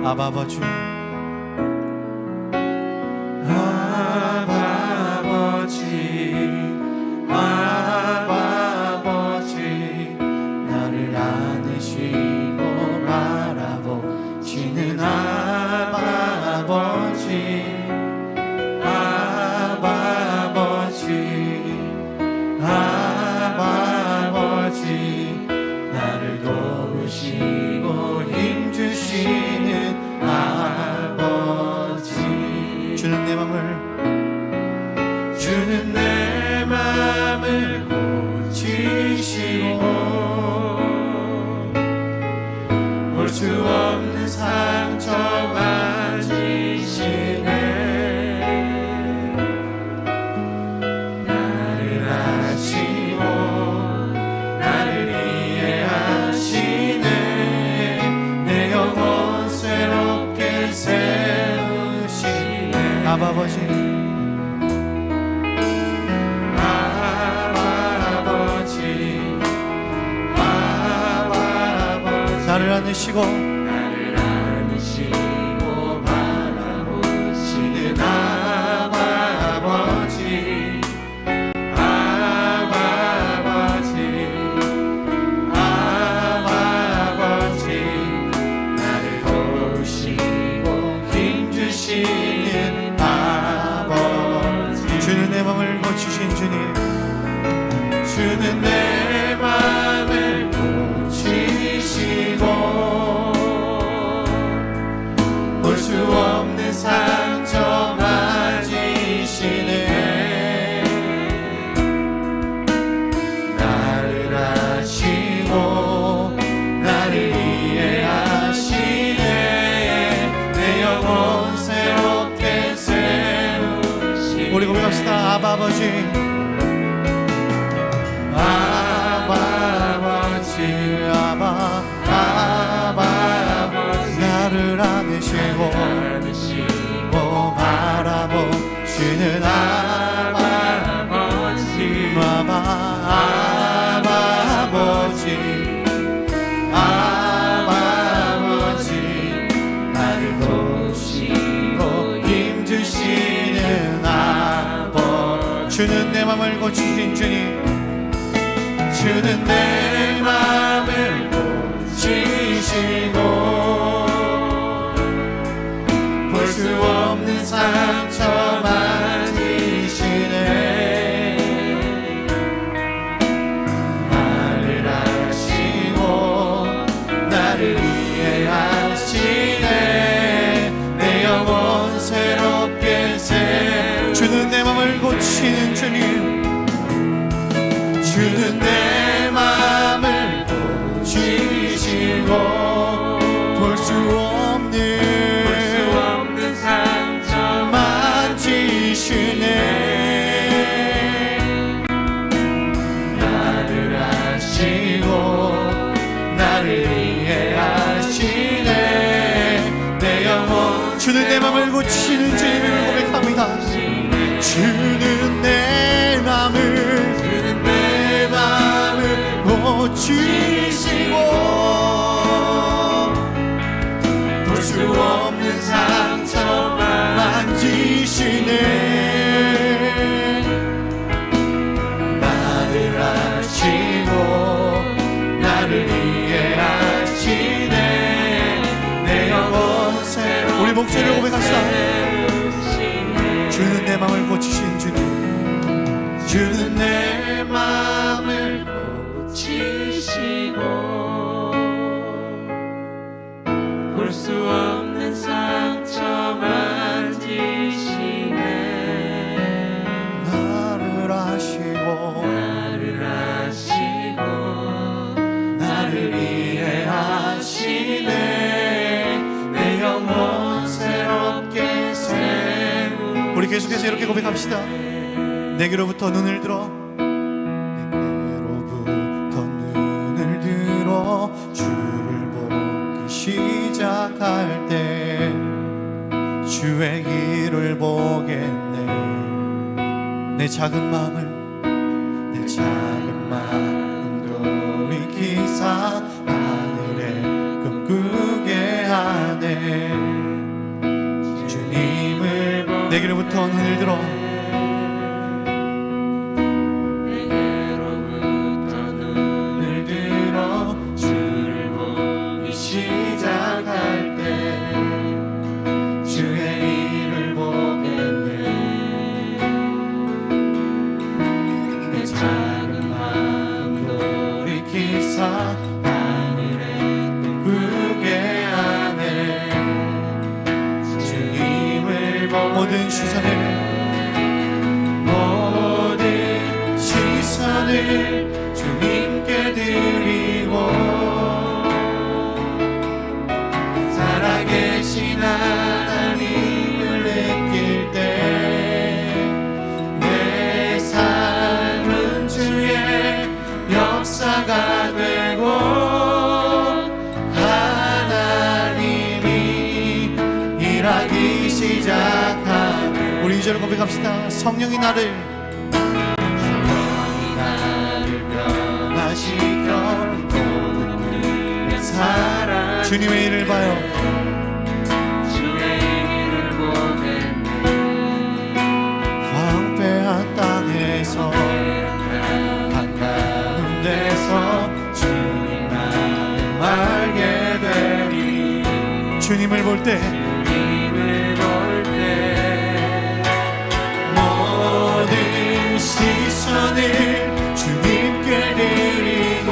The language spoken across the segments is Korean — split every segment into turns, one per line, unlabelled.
아바 아버지,
아바 아버지, 나를 안으시고 바라보시는 아바 아버지, 아바 아버지, 아바 아버지, 나를 도우시고 힘주시는 아버지.
주는 내 맘을,
주는 내 맘을 고치시고 볼 수 없는 상처 만지시네. 나를 아시고 나를 이해하시네. 내 영혼 새롭게 세우시네.
아바 아버지, 나를 안으시고
바라보시는 아바 아버지, 아바 아버지, 아바 아버지, 나를 도우시고 힘주시는 아버지.
주는 내 맘을 고치신 주님,
주는 내 맘을 고치시고 볼 수 없는 상처 만지시네. 나를 아시고 나를 이해하시네. 내 영혼 새롭게 세우시네.
우리 고백합시다. 아바 아버지, 나를 안으시고 바라보시는 아바 아버지, 아바 아버지, 아바 아버지, 나를 도우시고 힘주시는 아버지. 주는 내 맘을 고치신 주님, 주는 내 맘을 고치시고 볼 수 없는 상처 만지시네. 나를 아시고 나를 이해하시네. 내 영혼 새롭게 세. 주는 내 맘을 고치는 주님, 주는 내 맘을 고치시고 볼 수 없는 상처 만지시네. 나를 아시고 나를 이해하시네. 내 영혼. 주는 내 맘을 고치는 주님을 고백합니다. 주는 내 맘을 고치시고 볼 수 없는 상처 만지시네. 나를 아시고 나를 이해하시네. 내 영혼 새롭게. 우리 목소리를 고백합시다. 주는 내 맘을 고치신 주님, 주는 내 맘을 고치시고 볼 수 없는 상처 만지시네. 나를 아시고 나를 이해하시네. 내 영혼 새롭게 세우. 우리 계속해서 이렇게 고백합시다. 내게로부터 눈을 들어, 주를 보기 시작할 때 주의 일을 보겠네. 내 작은 마음도 일으키사 하늘에 꿈꾸게 하네. 내게로부터 눈을 들어
내게로부터 눈을 들어 주를 보기 시작할 때 주의 일을 보겠네. 내 작은 마음 돌이키사 하늘에 꿈꾸게 하네. 주님을
모든 시선을
주님께 드리고 살아계신 하나님을 느낄 때 내 삶은 주의 역사가 되고 하나님이 일하기 시작하네.
우리 2절 고백합시다. 성령이 나를 주님의 일을 봐요.
주의 일을 보겠네.
황폐한 땅에서
한가운 데서 주님을 알게 되리.
주님을 볼 때
주님을 볼 때 모든 시선을 주님께 드리고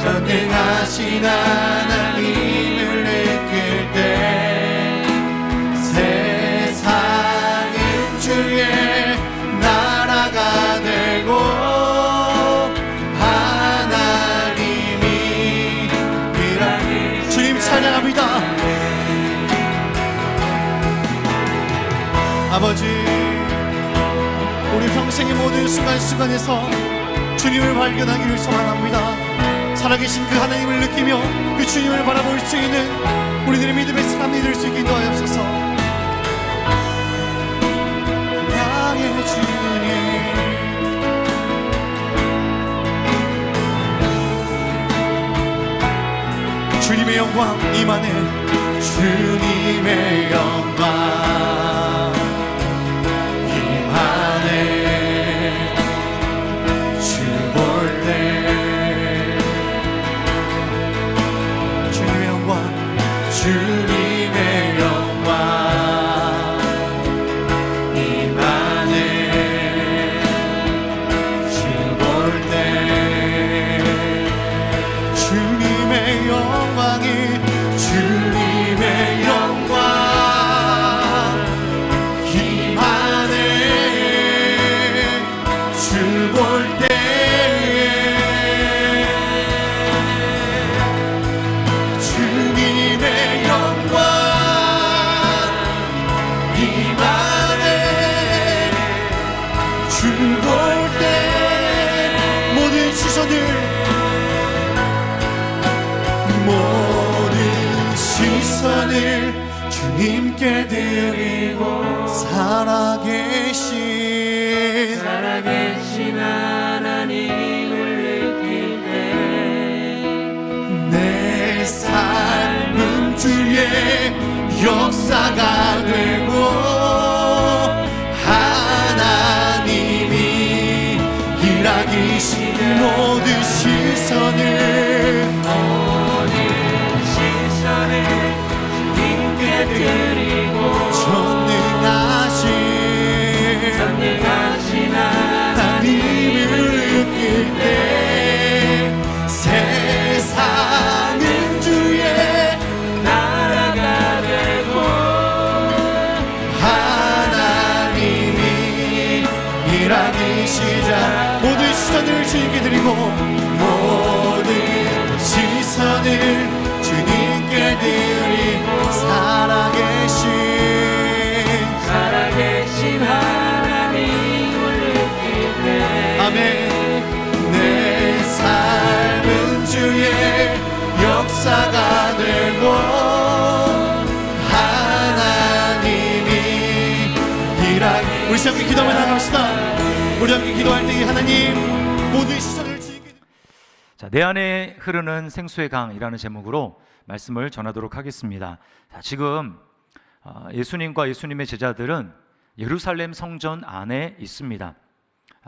전능하신 하나님을 느낄 때 세상은 주의 나라가 되고 하나님이 일하기.
주님 찬양합니다. 아버지, 우리 평생의 모든 순간순간에서 주님을 발견하기를 소망합니다. 살아계신 그 하나님을 느끼며 그 주님을 바라볼 수 있는 우리들의 믿음의 사람이 될 수 있게 도와주옵소서. 나의 주님, 주님의 영광 임하네.
주님의 영광 임하네. 주 볼 때
주님의 영광,
주님의 영광 임하네. 주 볼 때
주님의 영광이
주님의 영광 임하네. 주 볼 때 주님의 영광 임하네. 주 볼 때
모든 시선을
주님께 드리고 살아계신 하나님을 느낄 때 내 삶은 주의 역사가 되고 하나님이 일하기 시작. 모든 시선을 주님께 드리고 전능하신 하나님을 느낄 때 세상은 주의 나라가 되고 하나님이 일하기 시작.
모든 시선을 주님께 드리고
모든 시선을 주님께 드리고 살아계신 하나님을 느낄 때
아멘.
내 삶은 주의 역사가 되고 하나님이 일하기.
우리 함께 기도하며 나갑시다. 우리 함께 기도할 때 하나님 모든 시선을 주님께.
자, 내 안에 흐르는 생수의 강이라는 제목으로 말씀을 전하도록 하겠습니다. 자, 지금 예수님과 예수님의 제자들은 예루살렘 성전 안에 있습니다.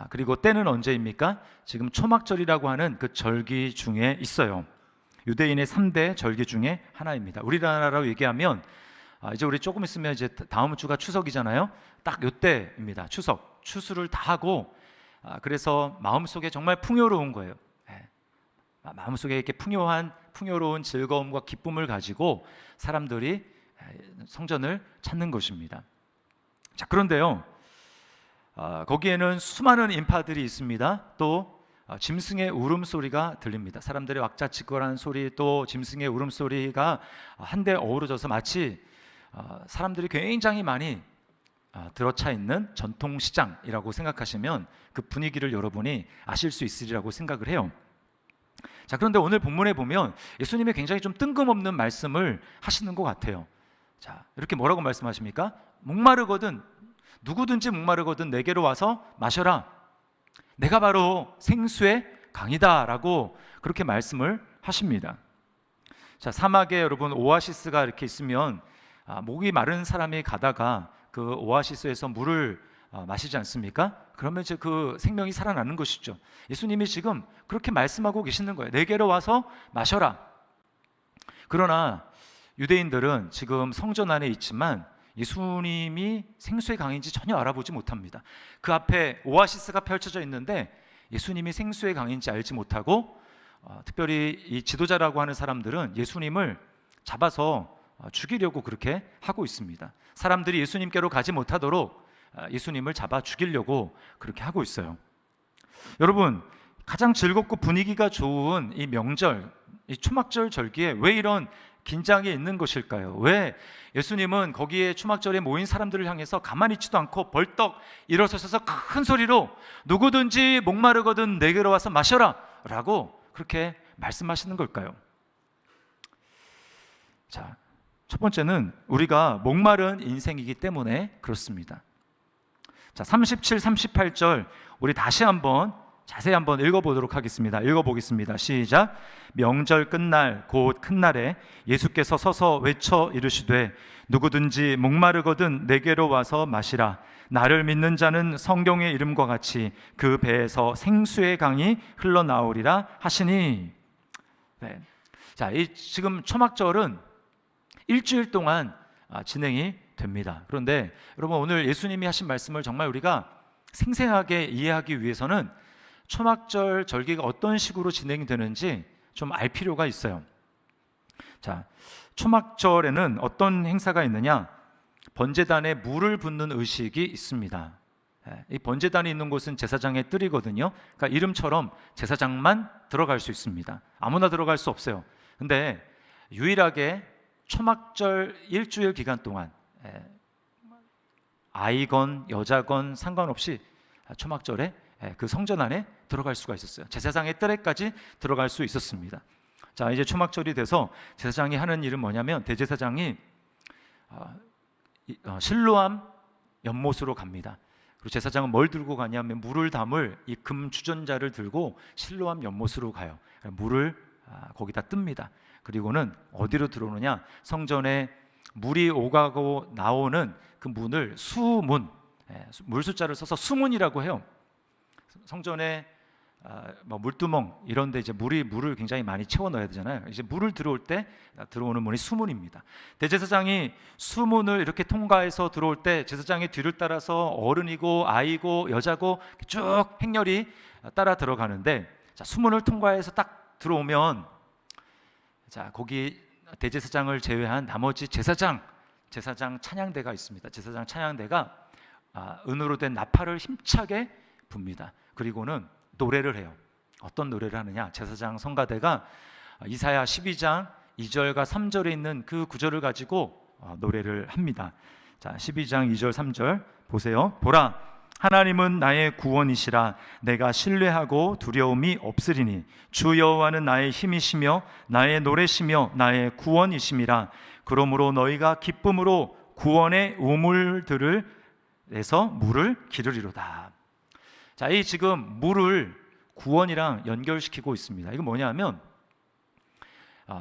그리고 때는 언제입니까? 지금 초막절이라고 하는 그 절기 중에 있어요. 유대인의 3대 절기 중에 하나입니다. 우리나라로 얘기하면 이제 우리 조금 있으면 이제 다음 주가 추석이잖아요. 딱 요때입니다. 추수를 다 하고 그래서 마음속에 정말 풍요로운 거예요. 마음속에 이렇게 풍요로운 즐거움과 기쁨을 가지고 사람들이 성전을 찾는 것입니다. 자, 그런데요, 거기에는 수많은 인파들이 있습니다. 또 짐승의 울음소리가 들립니다. 사람들의 왁자지껄한 소리, 또 짐승의 울음소리가 한데 어우러져서 마치 사람들이 굉장히 많이 들어차 있는 전통시장이라고 생각하시면 그 분위기를 여러분이 아실 수 있으리라고 생각을 해요. 자, 그런데 오늘 본문에 보면 예수님이 굉장히 좀 뜬금없는 말씀을 하시는 것 같아요. 자, 이렇게 뭐라고 말씀하십니까? 누구든지 목마르거든 내게로 와서 마셔라. 내가 바로 생수의 강이다 라고 그렇게 말씀을 하십니다. 자, 사막에 여러분 오아시스가 이렇게 있으면 목이 마른 사람이 가다가 그 오아시스에서 물을 마시지 않습니까? 그러면 이제 그 생명이 살아나는 것이죠. 예수님이 지금 그렇게 말씀하고 계시는 거예요. 내게로 와서 마셔라. 그러나 유대인들은 지금 성전 안에 있지만 예수님이 생수의 강인지 전혀 알아보지 못합니다. 그 앞에 오아시스가 펼쳐져 있는데 예수님이 생수의 강인지 알지 못하고 특별히 이 지도자라고 하는 사람들은 예수님을 잡아서 죽이려고 그렇게 하고 있습니다. 사람들이 예수님께로 가지 못하도록 예수님을 잡아 죽이려고 그렇게 하고 있어요. 여러분, 가장 즐겁고 분위기가 좋은 이 명절, 이 초막절 절기에 왜 이런 긴장이 있는 것일까요? 왜 예수님은 거기에 초막절에 모인 사람들을 향해서 가만히 있지도 않고 벌떡 일어서셔서 큰 소리로 누구든지 목마르거든 내게로 와서 마셔라 라고 그렇게 말씀하시는 걸까요? 자, 첫 번째는 우리가 목마른 인생이기 때문에 그렇습니다. 자, 37, 38절 우리 다시 한번 자세히 한번 읽어보도록 하겠습니다. 읽어보겠습니다. 시작. 명절 끝날 곧 큰 날에 예수께서 서서 외쳐 이르시되 누구든지 목마르거든 내게로 와서 마시라. 나를 믿는 자는 성경의 이름과 같이 그 배에서 생수의 강이 흘러나오리라 하시니. 네. 자, 이 지금 초막절은 일주일 동안 진행이 됩니다. 그런데 여러분, 오늘 예수님이 하신 말씀을 정말 우리가 생생하게 이해하기 위해서는 초막절 절기가 어떤 식으로 진행이 되는지 좀 알 필요가 있어요. 자, 초막절에는 어떤 행사가 있느냐? 번제단에 물을 붓는 의식이 있습니다. 이 번제단이 있는 곳은 제사장의 뜰이거든요. 그러니까 이름처럼 제사장만 들어갈 수 있습니다. 아무나 들어갈 수 없어요. 근데 유일하게 초막절 일주일 기간 동안 아이건 여자건 상관없이 초막절에 그 성전 안에 들어갈 수가 있었어요. 제사장의 뜰에까지 들어갈 수 있었습니다. 자, 이제 초막절이 돼서 제사장이 하는 일은 뭐냐면 대제사장이 실로암 연못으로 갑니다. 그리고 제사장은 뭘 들고 가냐면 물을 담을 이 금 주전자를 들고 실로암 연못으로 가요. 물을 거기다 뜹니다. 그리고는 어디로 들어오느냐? 성전에 물이 오가고 나오는 그 문을 수문, 물 숫자를 써서 수문이라고 해요. 성전에 물두멍 이런 데 이제 물을 굉장히 많이 채워 넣어야 되잖아요. 이제 물을 들어올 때 들어오는 문이 수문입니다. 대제사장이 수문을 이렇게 통과해서 들어올 때 제사장의 뒤를 따라서 어른이고 아이고 여자고 쭉 행렬이 따라 들어가는데, 자, 수문을 통과해서 딱 들어오면 자, 거기 대제사장을 제외한 나머지 제사장 찬양대가 있습니다. 제사장 찬양대가 은으로 된 나팔을 힘차게 붑니다. 그리고는 노래를 해요. 어떤 노래를 하느냐? 제사장 성가대가 이사야 12장 2절과 3절에 있는 그 구절을 가지고 노래를 합니다. 자, 12장 2절 3절 보세요. 보라, 하나님은 나의 구원이시라. 내가 신뢰하고 두려움이 없으리니 주 여호와는 나의 힘이시며 나의 노래시며 나의 구원이심이라. 그러므로 너희가 기쁨으로 구원의 우물들을 내서 물을 기르리로다. 자, 이 지금 물을 구원이랑 연결시키고 있습니다. 이건 뭐냐면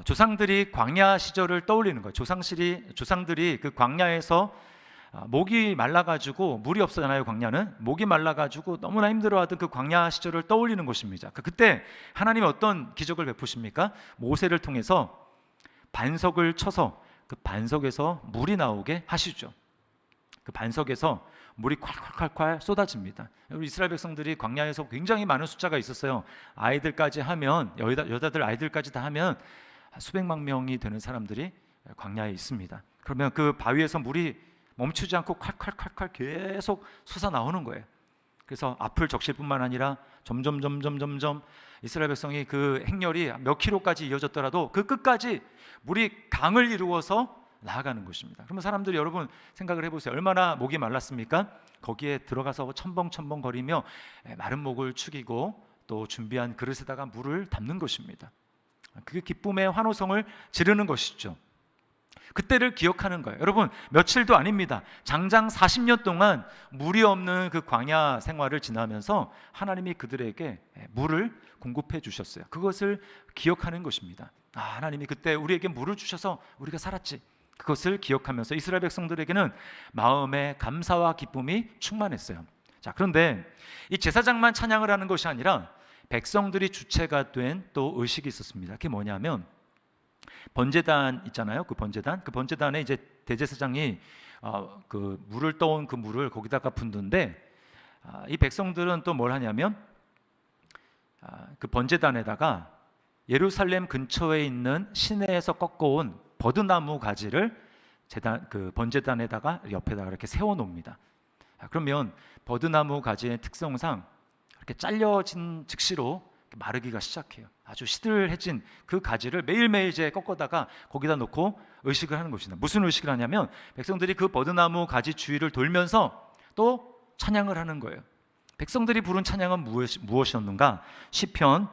조상들이 광야 시절을 떠올리는 거예요. 조상들이 그 광야에서 목이 말라가지고 물이 없어잖아요. 광야는 목이 말라가지고 너무나 힘들어하던 그 광야 시절을 떠올리는 것입니다. 그때 하나님이 어떤 기적을 베푸십니까? 모세를 통해서 반석을 쳐서 그 반석에서 물이 나오게 하시죠. 그 반석에서 물이 콸콸콸콸 쏟아집니다. 우리 이스라엘 백성들이 광야에서 굉장히 많은 숫자가 있었어요. 아이들까지 하면 여자들 아이들까지 다 하면 수백만 명이 되는 사람들이 광야에 있습니다. 그러면 그 바위에서 물이 멈추지 않고 콸콸콸콸 계속 솟아 나오는 거예요. 그래서 앞을 적실 뿐만 아니라 점점 이스라엘 백성이 그 행렬이 몇 킬로까지 이어졌더라도 그 끝까지 물이 강을 이루어서 나아가는 것입니다. 그러면 사람들이 여러분 생각을 해보세요. 얼마나 목이 말랐습니까? 거기에 들어가서 첨벙첨벙 거리며 마른 목을 축이고 또 준비한 그릇에다가 물을 담는 것입니다. 그게 기쁨의 환호성을 지르는 것이죠. 그때를 기억하는 거예요. 여러분 며칠도 아닙니다. 장장 40년 동안 물이 없는 그 광야 생활을 지나면서 하나님이 그들에게 물을 공급해 주셨어요. 그것을 기억하는 것입니다. 하나님이 그때 우리에게 물을 주셔서 우리가 살았지. 그것을 기억하면서 이스라엘 백성들에게는 마음의 감사와 기쁨이 충만했어요. 자, 그런데 이 제사장만 찬양을 하는 것이 아니라 백성들이 주체가 된 또 의식이 있었습니다. 그게 뭐냐면 번제단 있잖아요. 그 번제단에 이제 대제사장이 그 물을 떠온 그 물을 거기다가 붓는데 이 백성들은 또 뭘 하냐면 그 번제단에다가 예루살렘 근처에 있는 시내에서 꺾어온 버드나무 가지를 그 번제단에다가 옆에다가 이렇게 세워 놓습니다. 그러면 버드나무 가지의 특성상 이렇게 잘려진 즉시로 마르기가 시작해요. 아주 시들해진 그 가지를 매일매일 이제 꺾어다가 거기다 놓고 의식을 하는 것입니다. 무슨 의식을 하냐면 백성들이 그 버드나무 가지 주위를 돌면서 또 찬양을 하는 거예요. 백성들이 부른 찬양은 무엇이었는가? 시편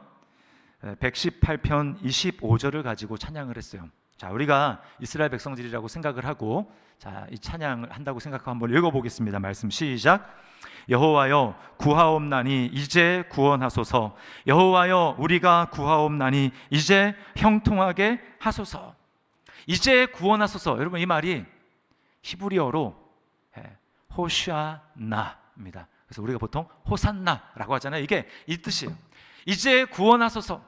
118편 25절을 가지고 찬양을 했어요. 자, 우리가 이스라엘 백성들이라고 생각을 하고 자, 이 찬양을 한다고 생각하고 한번 읽어보겠습니다. 말씀 시작. 여호와여 구하옵나니 이제 구원하소서. 여호와여 우리가 구하옵나니 이제 형통하게 하소서. 이제 구원하소서. 여러분 이 말이 히브리어로 호샤나입니다. 그래서 우리가 보통 호산나라고 하잖아요. 이게 이 뜻이에요. 이제 구원하소서.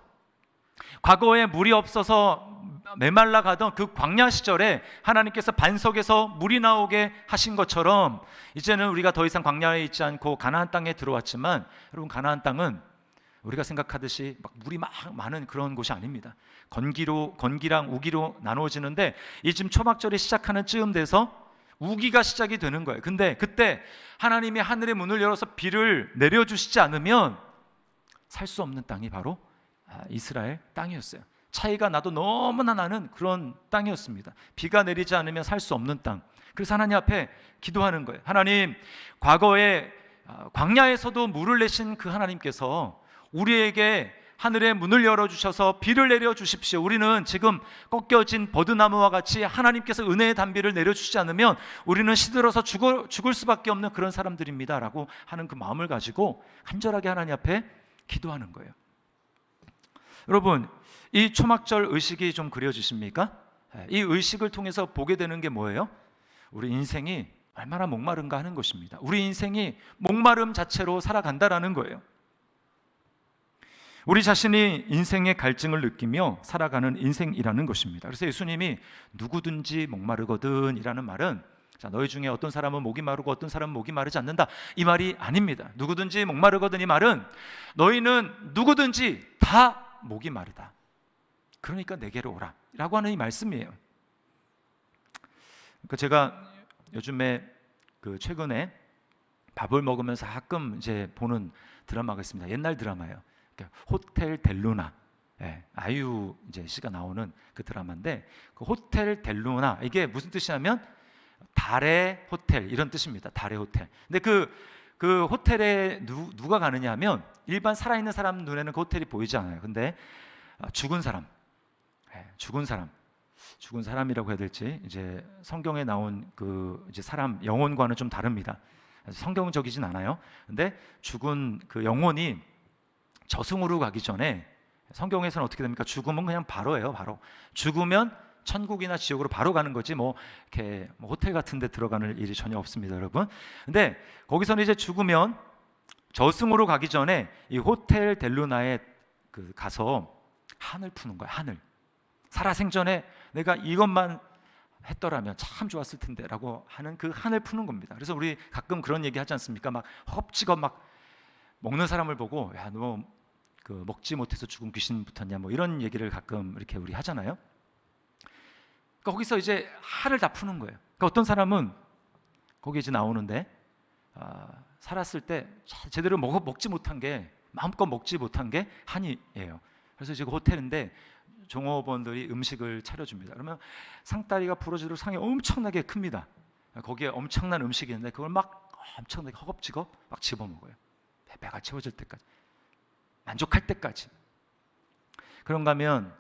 과거에 물이 없어서 메말라 가던 그 광야 시절에 하나님께서 반석에서 물이 나오게 하신 것처럼 이제는 우리가 더 이상 광야에 있지 않고 가나안 땅에 들어왔지만 여러분 가나안 땅은 우리가 생각하듯이 막 물이 막 많은 그런 곳이 아닙니다. 건기랑 우기로 나누어지는데 이 지금 초막절이 시작하는 즈음 돼서 우기가 시작이 되는 거예요. 근데 그때 하나님이 하늘의 문을 열어서 비를 내려주시지 않으면 살 수 없는 땅이 바로 이스라엘 땅이었어요. 차이가 나도 너무나 나는 그런 땅이었습니다. 비가 내리지 않으면 살 수 없는 땅. 그래서 하나님 앞에 기도하는 거예요. 하나님, 과거에 광야에서도 물을 내신 그 하나님께서 우리에게 하늘의 문을 열어주셔서 비를 내려주십시오. 우리는 지금 꺾여진 버드나무와 같이 하나님께서 은혜의 단비를 내려주시지 않으면 우리는 시들어서 죽을 수밖에 없는 그런 사람들입니다 라고 하는 그 마음을 가지고 간절하게 하나님 앞에 기도하는 거예요. 여러분 이 초막절 의식이 좀 그려지십니까? 이 의식을 통해서 보게 되는 게 뭐예요? 우리 인생이 얼마나 목마른가 하는 것입니다. 우리 인생이 목마름 자체로 살아간다라는 거예요. 우리 자신이 인생의 갈증을 느끼며 살아가는 인생이라는 것입니다. 그래서 예수님이 누구든지 목마르거든 이라는 말은 자, 너희 중에 어떤 사람은 목이 마르고 어떤 사람은 목이 마르지 않는다 이 말이 아닙니다. 누구든지 목마르거든 이 말은 너희는 누구든지 다 목이 마르다. 그러니까 내게로 오라 라고 하는 이 말씀이에요. 그러니까 제가 요즘에 최근에 밥을 먹으면서 가끔 이제 보는 드라마가 있습니다. 옛날 드라마예요. 그러니까 호텔 델루나, 아이유 이제 씨가 나오는 그 드라마인데 그 호텔 델루나 이게 무슨 뜻이냐면 달의 호텔 이런 뜻입니다. 달의 호텔. 근데 그 호텔에 누가 가느냐 하면 일반 살아있는 사람 눈에는 그 호텔이 보이지 않아요. 근데 죽은 사람이라고 해야 될지 이제 성경에 나온 그 이제 사람 영혼과는 좀 다릅니다. 성경적이진 않아요. 근데 죽은 그 영혼이 저승으로 가기 전에 성경에서는 어떻게 됩니까? 죽으면 그냥 바로예요, 바로. 죽으면 천국이나 지옥으로 바로 가는 거지 뭐 이렇게 뭐 호텔 같은 데 들어가는 일이 전혀 없습니다, 여러분. 근데 거기서는 이제 죽으면 저승으로 가기 전에 이 호텔 델루나에 가서 한을 푸는 거야, 한을. 살아생전에 내가 이것만 했더라면 참 좋았을 텐데 라고 하는 그 한을 푸는 겁니다. 그래서 우리 가끔 그런 얘기 하지 않습니까? 막 허겁지겁 막 먹는 사람을 보고 야, 너 먹지 못해서 죽은 귀신 붙었냐 뭐 이런 얘기를 가끔 이렇게 우리 하잖아요. 그러니까 거기서 이제 한을 다 푸는 거예요. 그러니까 어떤 사람은 거기 이제 나오는데 살았을 때 제대로 먹지 못한 게, 마음껏 먹지 못한 게 한이에요. 그래서 지금 호텔인데 종업원들이 음식을 차려줍니다. 그러면 상다리가 부러지도록 상이 엄청나게 큽니다. 거기에 엄청난 음식이 있는데 그걸 막 엄청나게 허겁지겁 막 집어먹어요. 배가 채워질 때까지, 만족할 때까지. 그런가 하면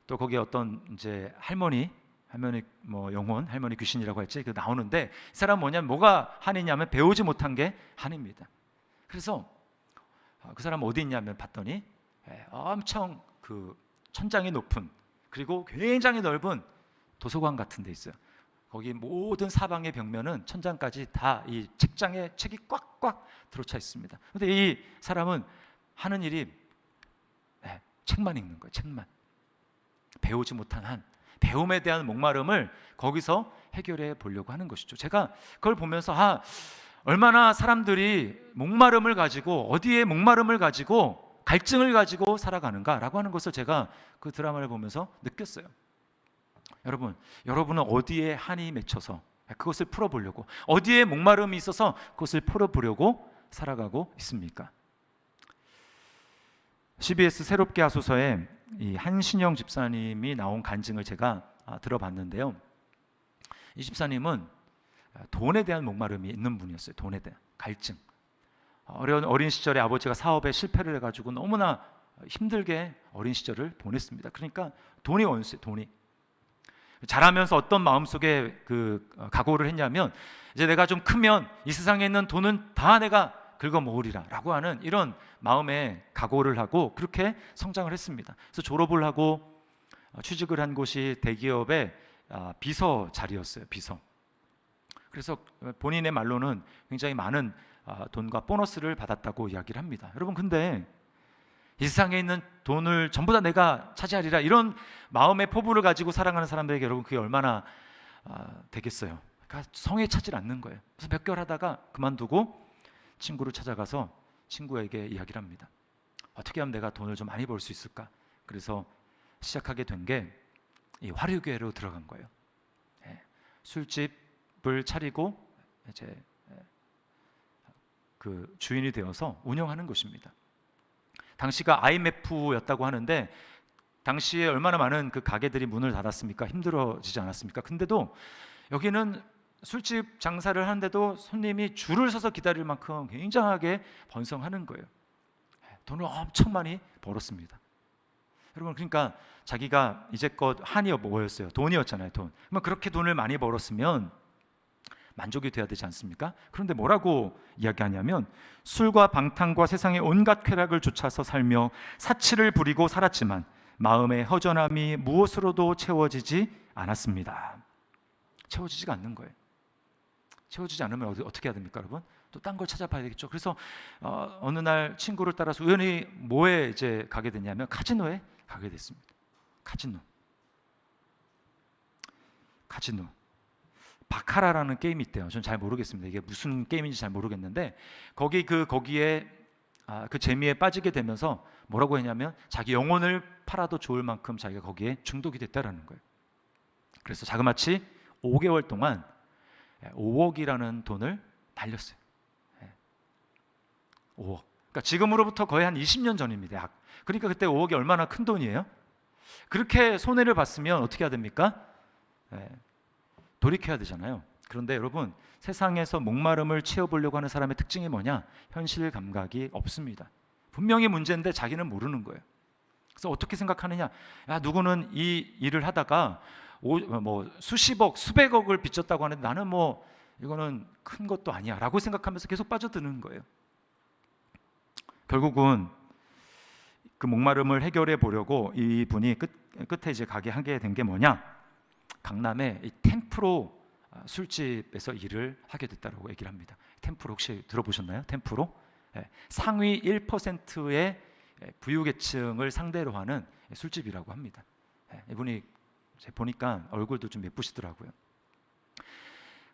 또 거기에 어떤 이제 할머니 뭐 영혼, 할머니 귀신이라고 했지, 그 나오는데 이 사람 뭐냐면 뭐가 한이냐면 배우지 못한 게 한입니다. 그래서 그 사람 어디 있냐면 봤더니 엄청 그 천장이 높은, 그리고 굉장히 넓은 도서관 같은 데 있어요. 거기 모든 사방의 벽면은 천장까지 다 이 책장에 책이 꽉꽉 들어차 있습니다. 그런데 이 사람은 하는 일이 책만 읽는 거예요. 책만. 배우지 못한 한, 배움에 대한 목마름을 거기서 해결해 보려고 하는 것이죠. 제가 그걸 보면서 얼마나 사람들이 목마름을 가지고, 어디에 목마름을 가지고 갈증을 가지고 살아가는가라고 하는 것을 제가 그 드라마를 보면서 느꼈어요. 여러분은 어디에 한이 맺혀서 그것을 풀어보려고, 어디에 목마름이 있어서 그것을 풀어보려고 살아가고 있습니까? CBS 새롭게 하소서에 이 한신영 집사님이 나온 간증을 제가 들어봤는데요. 이 집사님은 돈에 대한 목마름이 있는 분이었어요. 돈에 대한 갈증. 어린 시절에 아버지가 사업에 실패를 해가지고 너무나 힘들게 어린 시절을 보냈습니다. 그러니까 돈이 원수예요. 돈이. 자라면서 어떤 마음속에 각오를 했냐면, 이제 내가 좀 크면 이 세상에 있는 돈은 다 내가 긁어모으리라 라고 하는 이런 마음에 각오를 하고 그렇게 성장을 했습니다. 그래서 졸업을 하고 취직을 한 곳이 대기업의 비서 자리였어요. 비서. 그래서 본인의 말로는 굉장히 많은 돈과 보너스를 받았다고 이야기를 합니다. 여러분, 근데 이 세상에 있는 돈을 전부 다 내가 차지하리라, 이런 마음의 포부를 가지고 살아가는 사람들에게 여러분 그게 얼마나 되겠어요. 그러니까 성에 차질 않는 거예요. 그래서 몇 개월 하다가 그만두고 친구를 찾아가서 친구에게 이야기를 합니다. 어떻게 하면 내가 돈을 좀 많이 벌 수 있을까? 그래서 시작하게 된 게 이 화류계로 들어간 거예요. 술집을 차리고 이제 그 주인이 되어서 운영하는 것입니다. 당시가 IMF였다고 하는데 당시에 얼마나 많은 그 가게들이 문을 닫았습니까? 힘들어지지 않았습니까? 근데도 여기는 술집 장사를 하는데도 손님이 줄을 서서 기다릴 만큼 굉장하게 번성하는 거예요. 돈을 엄청 많이 벌었습니다. 여러분, 그러니까 자기가 이제껏 한이 뭐였어요? 돈이었잖아요. 돈. 그러면 그렇게 돈을 많이 벌었으면 만족이 돼야 되지 않습니까? 그런데 뭐라고 이야기하냐면, 술과 방탕과 세상의 온갖 쾌락을 쫓아서 살며 사치를 부리고 살았지만 마음의 허전함이 무엇으로도 채워지지 않았습니다. 채워지지가 않는 거예요. 채워지지 않으면 어떻게 해야 됩니까, 여러분? 또 딴 걸 찾아봐야 되겠죠. 그래서 어느 날 친구를 따라서 우연히 뭐에 이제 가게 됐냐면 카지노에 가게 됐습니다. 카지노. 바카라라는 게임이 있대요. 저는 잘 모르겠습니다. 이게 무슨 게임인지 잘 모르겠는데 거기에 그 재미에 빠지게 되면서 뭐라고 했냐면 자기 영혼을 팔아도 좋을 만큼 자기가 거기에 중독이 됐다라는 거예요. 그래서 자그마치 5개월 동안 5억이라는 돈을 날렸어요. 5억. 그러니까 지금으로부터 거의 한 20년 전입니다. 그러니까 그때 5억이 얼마나 큰 돈이에요? 그렇게 손해를 봤으면 어떻게 해야 됩니까? 돌이켜야 되잖아요. 그런데 여러분, 세상에서 목마름을 채워보려고 하는 사람의 특징이 뭐냐? 현실 감각이 없습니다. 분명히 문제인데 자기는 모르는 거예요. 그래서 어떻게 생각하느냐? 누구는 이 일을 하다가 수십억, 수백억을 빚졌다고 하는데 나는 이거는 큰 것도 아니야 라고 생각하면서 계속 빠져드는 거예요. 결국은 그 목마름을 해결해 보려고 이분이 끝에 이제 가게 하게 된 게 뭐냐? 강남에 이 템프로 술집에서 일을 하게 됐다라고 얘기를 합니다. 템프로 혹시 들어보셨나요? 템프로? 상위 1%의 부유계층을 상대로 하는 술집이라고 합니다. 이분이 보니까 얼굴도 좀 예쁘시더라고요.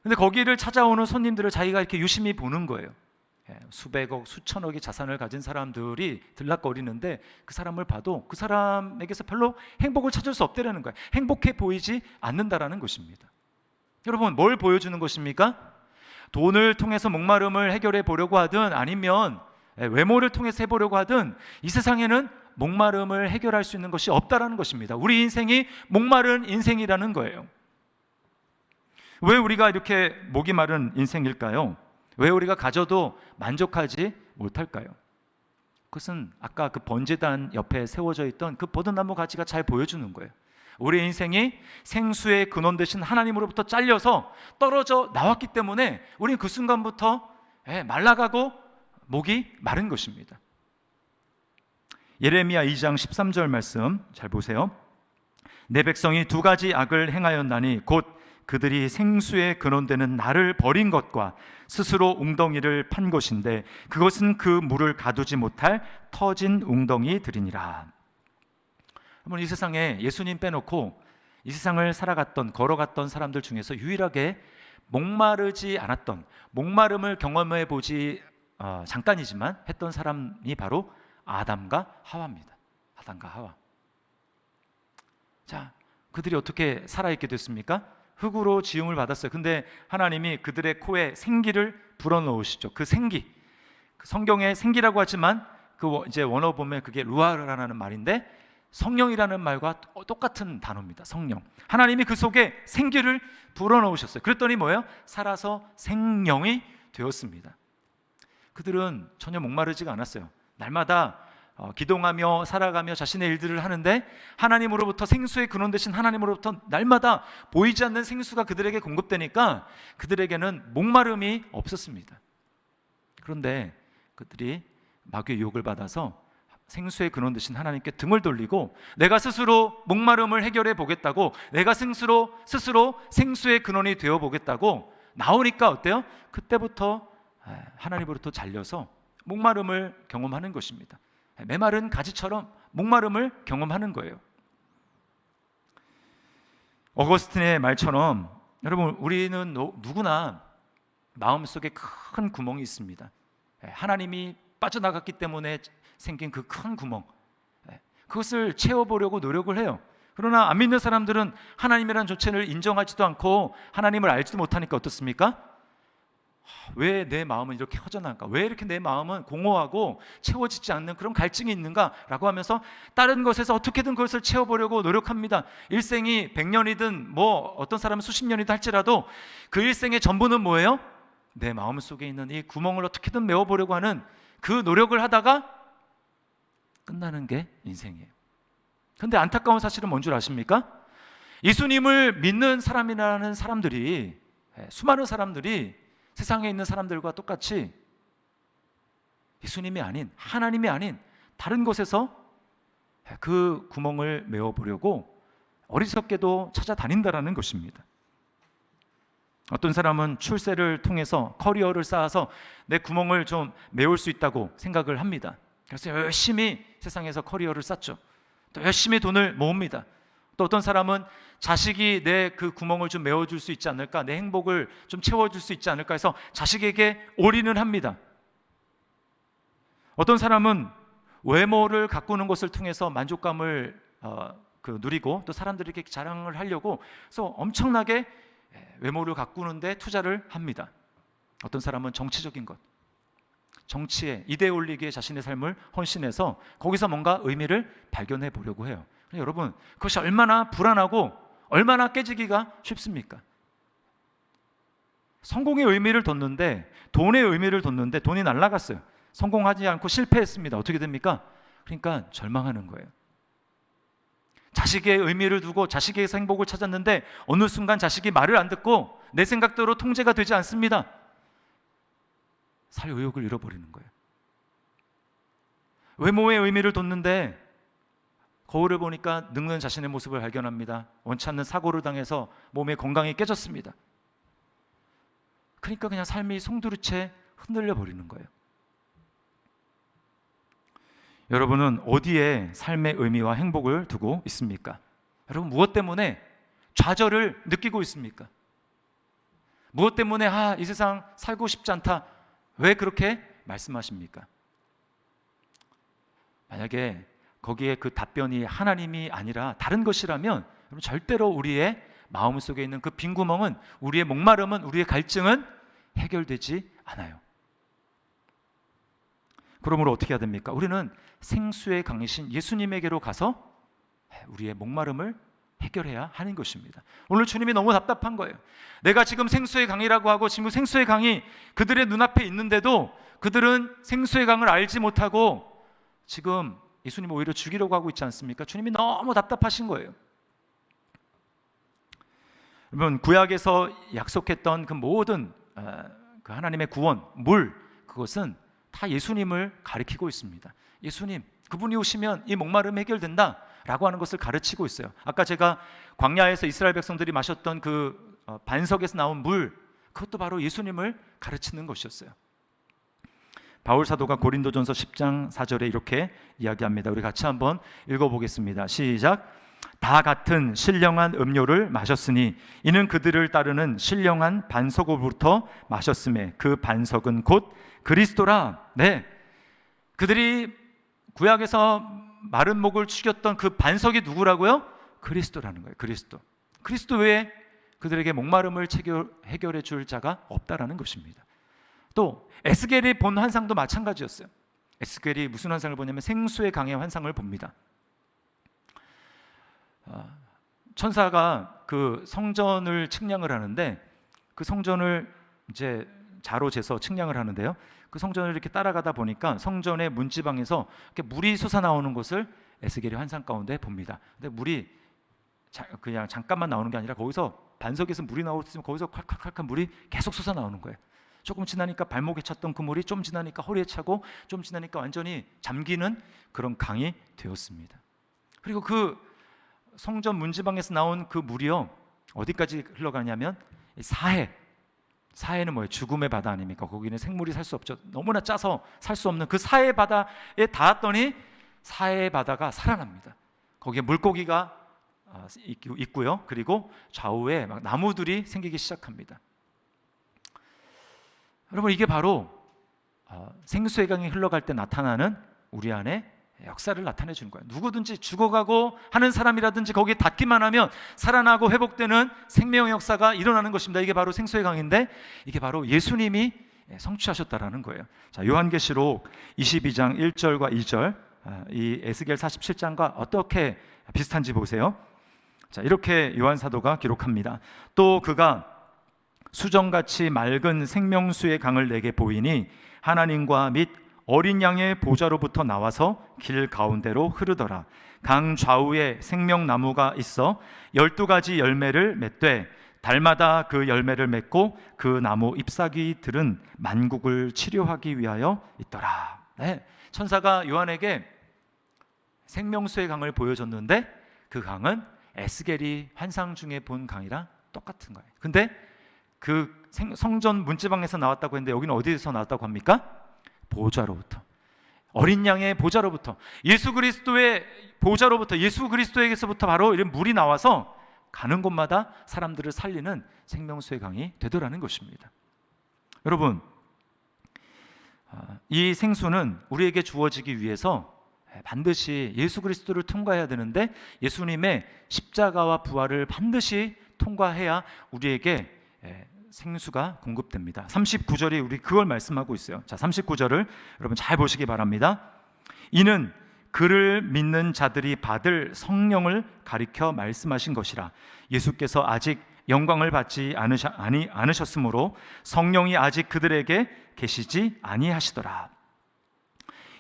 근데 거기를 찾아오는 손님들을 자기가 이렇게 유심히 보는 거예요. 수백억, 수천억의 자산을 가진 사람들이 들락거리는데 그 사람을 봐도 그 사람에게서 별로 행복을 찾을 수 없다라는 거예요. 행복해 보이지 않는다라는 것입니다. 여러분, 뭘 보여주는 것입니까? 돈을 통해서 목마름을 해결해 보려고 하든 아니면 외모를 통해서 해보려고 하든 이 세상에는 목마름을 해결할 수 있는 것이 없다라는 것입니다. 우리 인생이 목마른 인생이라는 거예요. 왜 우리가 이렇게 목이 마른 인생일까요? 왜 우리가 가져도 만족하지 못할까요? 그것은 아까 그 번제단 옆에 세워져 있던 그 버드나무 가지가 잘 보여주는 거예요. 우리 인생이 생수의 근원 되신 하나님으로부터 잘려서 떨어져 나왔기 때문에 우리는 그 순간부터 말라가고 목이 마른 것입니다. 예레미야 2장 13절 말씀 잘 보세요. 내 백성이 두 가지 악을 행하였나니 곧 그들이 생수의 근원되는 나를 버린 것과 스스로 웅덩이를 판 것인데 그것은 그 물을 가두지 못할 터진 웅덩이들이니라. 여러분, 이 세상에 예수님 빼놓고 이 세상을 살아갔던 걸어갔던 사람들 중에서 유일하게 목마르지 않았던, 목마름을 경험해 보지 잠깐이지만 했던 사람이 바로 아담과 하와입니다. 아담과 하와. 자, 그들이 어떻게 살아있게 됐습니까? 흙으로 지음을 받았어요. 근데 하나님이 그들의 코에 생기를 불어넣으시죠. 그 생기, 성경에 생기라고 하지만 그 이제 원어 보면 그게 루아르라는 말인데 성령이라는 말과 똑같은 단어입니다. 성령. 하나님이 그 속에 생기를 불어넣으셨어요. 그랬더니 뭐예요? 살아서 생명이 되었습니다. 그들은 전혀 목마르지가 않았어요. 날마다 기동하며 살아가며 자신의 일들을 하는데 하나님으로부터 생수의 근원 되신 하나님으로부터 날마다 보이지 않는 생수가 그들에게 공급되니까 그들에게는 목마름이 없었습니다. 그런데 그들이 마귀의 유혹을 받아서 생수의 근원 되신 하나님께 등을 돌리고 내가 스스로 목마름을 해결해 보겠다고, 내가 스스로 생수의 근원이 되어 보겠다고 나오니까 어때요? 그때부터 하나님으로부터 잘려서 목마름을 경험하는 것입니다. 메마른 가지처럼 목마름을 경험하는 거예요. 어거스틴의 말처럼 여러분, 우리는 누구나 마음속에 큰 구멍이 있습니다. 하나님이 빠져나갔기 때문에 생긴 그 큰 구멍, 그것을 채워보려고 노력을 해요. 그러나 안 믿는 사람들은 하나님이라는 존재를 인정하지도 않고 하나님을 알지도 못하니까 어떻습니까? 왜 내 마음은 이렇게 허전한가? 왜 이렇게 내 마음은 공허하고 채워지지 않는 그런 갈증이 있는가? 라고 하면서 다른 것에서 어떻게든 그것을 채워보려고 노력합니다. 일생이 100년이든 뭐 어떤 사람은 수십 년이든 할지라도 그 일생의 전부는 뭐예요? 내 마음 속에 있는 이 구멍을 어떻게든 메워보려고 하는 그 노력을 하다가 끝나는 게 인생이에요. 그런데 안타까운 사실은 뭔 줄 아십니까? 예수님을 믿는 사람이라는 사람들이, 수많은 사람들이 세상에 있는 사람들과 똑같이 예수님이 아닌, 하나님이 아닌 다른 곳에서 그 구멍을 메워보려고 어리석게도 찾아다닌다라는 것입니다. 어떤 사람은 출세를 통해서 커리어를 쌓아서 내 구멍을 좀 메울 수 있다고 생각을 합니다. 그래서 열심히 세상에서 커리어를 쌓죠. 또 열심히 돈을 모읍니다. 또 어떤 사람은 자식이 내 그 구멍을 좀 메워줄 수 있지 않을까, 내 행복을 좀 채워줄 수 있지 않을까 해서 자식에게 올인을 합니다. 어떤 사람은 외모를 가꾸는 것을 통해서 만족감을 누리고 또 사람들에게 자랑을 하려고 해서 엄청나게 외모를 가꾸는데 투자를 합니다. 어떤 사람은 정치적인 것, 정치에 이데올리기에 자신의 삶을 헌신해서 거기서 뭔가 의미를 발견해 보려고 해요. 여러분, 그것이 얼마나 불안하고 얼마나 깨지기가 쉽습니까? 성공의 의미를 뒀는데, 돈의 의미를 뒀는데 돈이 날아갔어요. 성공하지 않고 실패했습니다. 어떻게 됩니까? 그러니까 절망하는 거예요. 자식의 의미를 두고 자식의 행복을 찾았는데 어느 순간 자식이 말을 안 듣고 내 생각대로 통제가 되지 않습니다. 살 의욕을 잃어버리는 거예요. 외모의 의미를 뒀는데 거울을 보니까 늙는 자신의 모습을 발견합니다. 원치 않는 사고를 당해서 몸의 건강이 깨졌습니다. 그러니까 그냥 삶이 송두리째 흔들려 버리는 거예요. 여러분은 어디에 삶의 의미와 행복을 두고 있습니까? 여러분 무엇 때문에 좌절을 느끼고 있습니까? 무엇 때문에 이 세상 살고 싶지 않다, 왜 그렇게 말씀하십니까? 만약에 거기에 그 답변이 하나님이 아니라 다른 것이라면 여러분 절대로 우리의 마음속에 있는 그 빈 구멍은, 우리의 목마름은, 우리의 갈증은 해결되지 않아요. 그러므로 어떻게 해야 됩니까? 우리는 생수의 강이신 예수님에게로 가서 우리의 목마름을 해결해야 하는 것입니다. 오늘 주님이 너무 답답한 거예요. 내가 지금 생수의 강이라고 하고 지금 생수의 강이 그들의 눈앞에 있는데도 그들은 생수의 강을 알지 못하고 지금 예수님 오히려 죽이려고 하고 있지 않습니까? 주님이 너무 답답하신 거예요. 여러분 구약에서 약속했던 그 모든 그 하나님의 구원, 물, 그것은 다 예수님을 가리키고 있습니다. 예수님, 그분이 오시면 이 목마름 해결된다 라고 하는 것을 가르치고 있어요. 아까 제가 광야에서 이스라엘 백성들이 마셨던 그 반석에서 나온 물, 그것도 바로 예수님을 가르치는 것이었어요. 바울 사도가 고린도전서 10장 4절에 이렇게 이야기합니다. 우리 같이 한번 읽어보겠습니다. 시작. 다 같은 신령한 음료를 마셨으니 이는 그들을 따르는 신령한 반석으로부터 마셨음에 그 반석은 곧 그리스도라. 네, 그들이 구약에서 마른 목을 축였던 그 반석이 누구라고요? 그리스도라는 거예요. 그리스도 외에 그들에게 목마름을 해결해 줄 자가 없다라는 것입니다. 또 에스겔이 본 환상도 마찬가지였어요. 에스겔이 무슨 환상을 보냐면 생수의 강의 환상을 봅니다. 천사가 그 성전을 측량을 하는데 그 성전을 이제 자로 재서 측량을 하는데요. 그 성전을 이렇게 따라가다 보니까 성전의 문지방에서 이렇게 물이 솟아나오는 것을 에스겔이 환상 가운데 봅니다. 근데 물이 그냥 잠깐만 나오는 게 아니라 거기서 반석에서 물이 나오면 거기서 콸콸콸 물이 계속 솟아나오는 거예요. 조금 지나니까 발목에 찼던 그 물이 좀 지나니까 허리에 차고 좀 지나니까 완전히 잠기는 그런 강이 되었습니다. 그리고 그 성전 문지방에서 나온 그 물이요 어디까지 흘러가냐면 사해는 뭐예요? 죽음의 바다 아닙니까? 거기는 생물이 살 수 없죠. 너무나 짜서 살 수 없는 그 사해 바다에 닿았더니 사해 바다가 살아납니다. 거기에 물고기가 있고요. 그리고 좌우에 막 나무들이 생기기 시작합니다. 여러분 이게 바로 생수의 강이 흘러갈 때 나타나는 우리 안에 역사를 나타내 주는 거예요. 누구든지 죽어가고 하는 사람이라든지 거기에 닿기만 하면 살아나고 회복되는 생명의 역사가 일어나는 것입니다. 이게 바로 생수의 강인데 이게 바로 예수님이 성취하셨다라는 거예요. 자, 요한계시록 22장 1절과 2절, 이 에스겔 47장과 어떻게 비슷한지 보세요. 자, 이렇게 요한 사도가 기록합니다. 또 그가 수정같이 맑은 생명수의 강을 내게 보이니 하나님과 및 어린 양의 보좌로부터 나와서 길 가운데로 흐르더라. 강 좌우에 생명나무가 있어 12가지 열매를 맺되 달마다 그 열매를 맺고 그 나무 잎사귀들은 만국을 치료하기 위하여 있더라. 네, 천사가 요한에게 생명수의 강을 보여줬는데 그 강은 에스겔이 환상 중에 본 강이랑 똑같은 거예요. 근데 그 성전 문지방에서 나왔다고 했는데 여기는 어디에서 나왔다고 합니까? 보좌로부터, 어린 양의 보좌로부터, 예수 그리스도의 보좌로부터, 예수 그리스도에게서부터 바로 이런 물이 나와서 가는 곳마다 사람들을 살리는 생명수의 강이 되더라는 것입니다. 여러분, 이 생수는 우리에게 주어지기 위해서 반드시 예수 그리스도를 통과해야 되는데 예수님의 십자가와 부활을 반드시 통과해야 우리에게 생수가 공급됩니다. 39절이 우리 그걸 말씀하고 있어요. 자, 39절을 여러분 잘 보시기 바랍니다. 이는 그를 믿는 자들이 받을 성령을 가리켜 말씀하신 것이라. 예수께서 아직 영광을 받지 않으셨으므로 성령이 아직 그들에게 계시지 아니하시더라.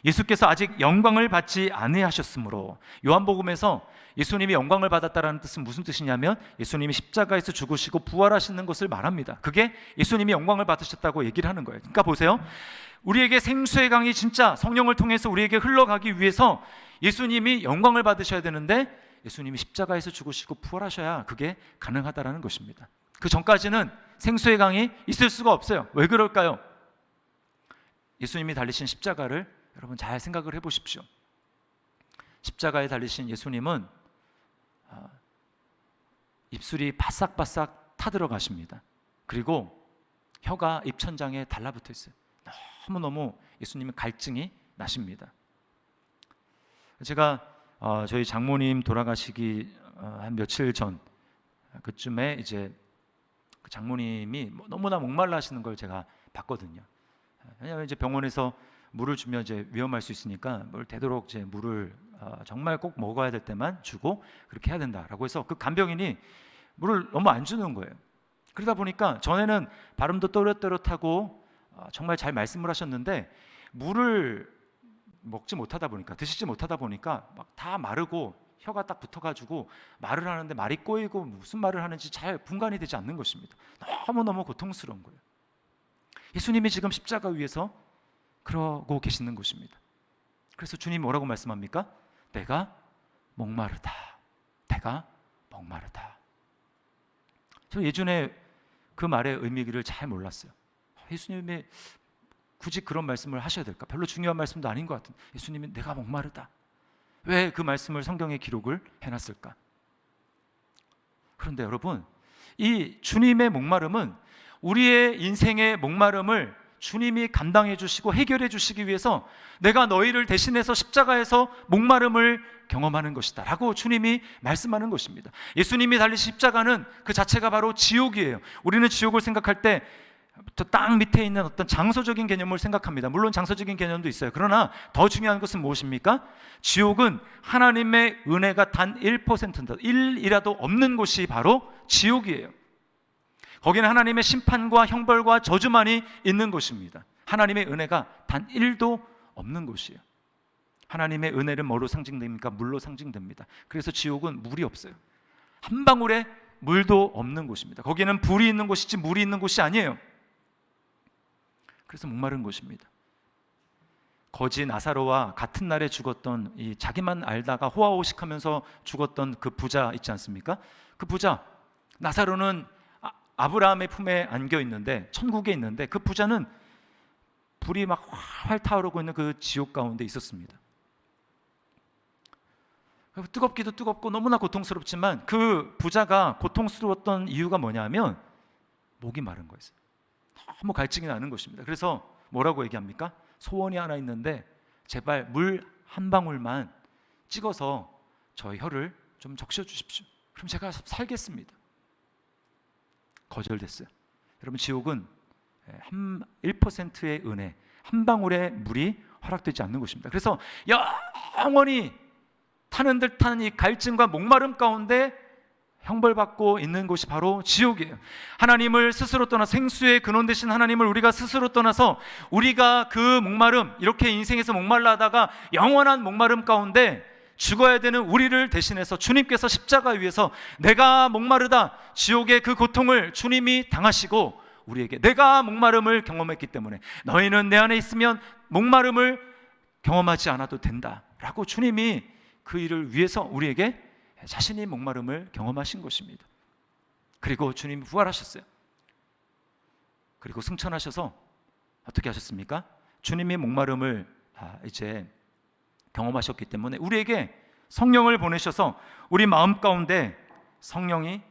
예수께서 아직 영광을 받지 아니하셨으므로. 요한복음에서 예수님이 영광을 받았다라는 뜻은 무슨 뜻이냐면 예수님이 십자가에서 죽으시고 부활하시는 것을 말합니다. 그게 예수님이 영광을 받으셨다고 얘기를 하는 거예요. 그러니까 보세요, 우리에게 생수의 강이 진짜 성령을 통해서 우리에게 흘러가기 위해서 예수님이 영광을 받으셔야 되는데 예수님이 십자가에서 죽으시고 부활하셔야 그게 가능하다라는 것입니다. 그 전까지는 생수의 강이 있을 수가 없어요. 왜 그럴까요? 예수님이 달리신 십자가를 여러분 잘 생각을 해보십시오. 십자가에 달리신 예수님은 입술이 바싹바싹 타들어가십니다. 그리고 혀가 입천장에 달라붙어 있어요. 너무너무 예수님은 갈증이 나십니다. 제가 저희 장모님 돌아가시기 한 며칠 전 그쯤에 이제 그 장모님이 너무나 목말라 하시는 걸 제가 봤거든요. 왜냐하면 이제 병원에서 물을 주면 이제 위험할 수 있으니까 뭘 되도록 이제 물을 정말 꼭 먹어야 될 때만 주고 그렇게 해야 된다라고 해서 그 간병인이 물을 너무 안 주는 거예요. 그러다 보니까 전에는 발음도 또렷또렷하고 정말 잘 말씀을 하셨는데 물을 먹지 못하다 보니까, 드시지 못하다 보니까 막 다 마르고 혀가 딱 붙어가지고 말을 하는데 말이 꼬이고 무슨 말을 하는지 잘 분간이 되지 않는 것입니다. 너무너무 고통스러운 거예요. 예수님이 지금 십자가 위에서 그러고 계시는 것입니다. 그래서 주님이 뭐라고 말씀합니까? 내가 목마르다. 내가 목마르다. 저 예전에 그 말의 의미를 잘 몰랐어요. 예수님이 굳이 그런 말씀을 하셔야 될까? 별로 중요한 말씀도 아닌 것 같은. 예수님이 내가 목마르다. 왜 그 말씀을 성경에 기록을 해놨을까? 그런데 여러분, 이 주님의 목마름은 우리의 인생의 목마름을 주님이 감당해 주시고 해결해 주시기 위해서 내가 너희를 대신해서 십자가에서 목마름을 경험하는 것이다 라고 주님이 말씀하는 것입니다. 예수님이 달리신 십자가는 그 자체가 바로 지옥이에요. 우리는 지옥을 생각할 때 저 땅 밑에 있는 어떤 장소적인 개념을 생각합니다. 물론 장소적인 개념도 있어요. 그러나 더 중요한 것은 무엇입니까? 지옥은 하나님의 은혜가 단 1%도 1이라도 없는 곳이 바로 지옥이에요. 거기는 하나님의 심판과 형벌과 저주만이 있는 곳입니다. 하나님의 은혜가 단 1도 없는 곳이에요. 하나님의 은혜는 뭐로 상징됩니까? 물로 상징됩니다. 그래서 지옥은 물이 없어요. 한 방울의 물도 없는 곳입니다. 거기는 불이 있는 곳이지 물이 있는 곳이 아니에요. 그래서 목마른 곳입니다. 거지 나사로와 같은 날에 죽었던 이 자기만 알다가 호화호식하면서 죽었던 그 부자 있지 않습니까? 그 부자 나사로는 아브라함의 품에 안겨 있는데 천국에 있는데 그 부자는 불이 막 활활 타오르고 있는 그 지옥 가운데 있었습니다. 뜨겁기도 뜨겁고 너무나 고통스럽지만 그 부자가 고통스러웠던 이유가 뭐냐면 목이 마른 거였어요. 너무 갈증이 나는 것입니다. 그래서 뭐라고 얘기합니까? 소원이 하나 있는데 제발 물 한 방울만 찍어서 저 혀를 좀 적셔 주십시오. 그럼 제가 살겠습니다. 거절됐어요. 여러분, 지옥은 1%의 은혜, 한 방울의 물이 허락되지 않는 곳입니다. 그래서 영원히 타는 듯한 이 갈증과 목마름 가운데 형벌받고 있는 곳이 바로 지옥이에요. 하나님을 스스로 떠나 생수의 근원 되신 하나님을 우리가 스스로 떠나서 우리가 그 목마름, 이렇게 인생에서 목말라 하다가 영원한 목마름 가운데 죽어야 되는 우리를 대신해서 주님께서 십자가 위에서 내가 목마르다, 지옥의 그 고통을 주님이 당하시고 우리에게 내가 목마름을 경험했기 때문에 너희는 내 안에 있으면 목마름을 경험하지 않아도 된다 라고 주님이 그 일을 위해서 우리에게 자신이 목마름을 경험하신 것입니다. 그리고 주님이 부활하셨어요. 그리고 승천하셔서 어떻게 하셨습니까? 주님이 목마름을 이제 경험하셨기 때문에 우리에게 성령을 보내셔서 우리 마음 가운데 성령이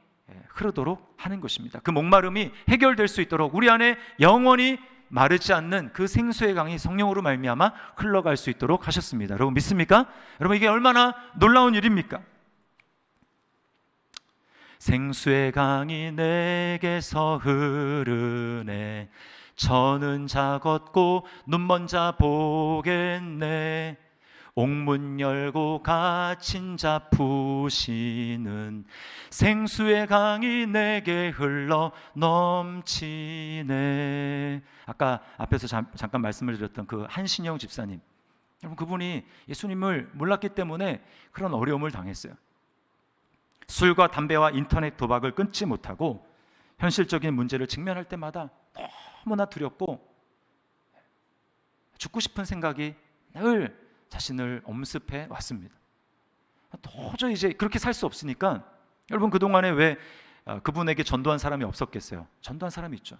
흐르도록 하는 것입니다. 그 목마름이 해결될 수 있도록 우리 안에 영원히 마르지 않는 그 생수의 강이 성령으로 말미암아 흘러갈 수 있도록 하셨습니다. 여러분 믿습니까? 여러분 이게 얼마나 놀라운 일입니까? 생수의 강이 내게서 흐르네 저는 자 걷고 눈먼 자 보겠네 옥문 열고 갇힌 자 푸시는 생수의 강이 내게 흘러 넘치네. 아까 앞에서 잠깐 말씀을 드렸던 그 한신영 집사님, 여러분, 그분이 예수님을 몰랐기 때문에 그런 어려움을 당했어요. 술과 담배와 인터넷 도박을 끊지 못하고 현실적인 문제를 직면할 때마다 너무나 두렵고 죽고 싶은 생각이 늘 자신을 엄습해 왔습니다. 도저히 이제 그렇게 살 수 없으니까, 여러분, 그동안에 왜 그분에게 전도한 사람이 없었겠어요? 전도한 사람이 있죠.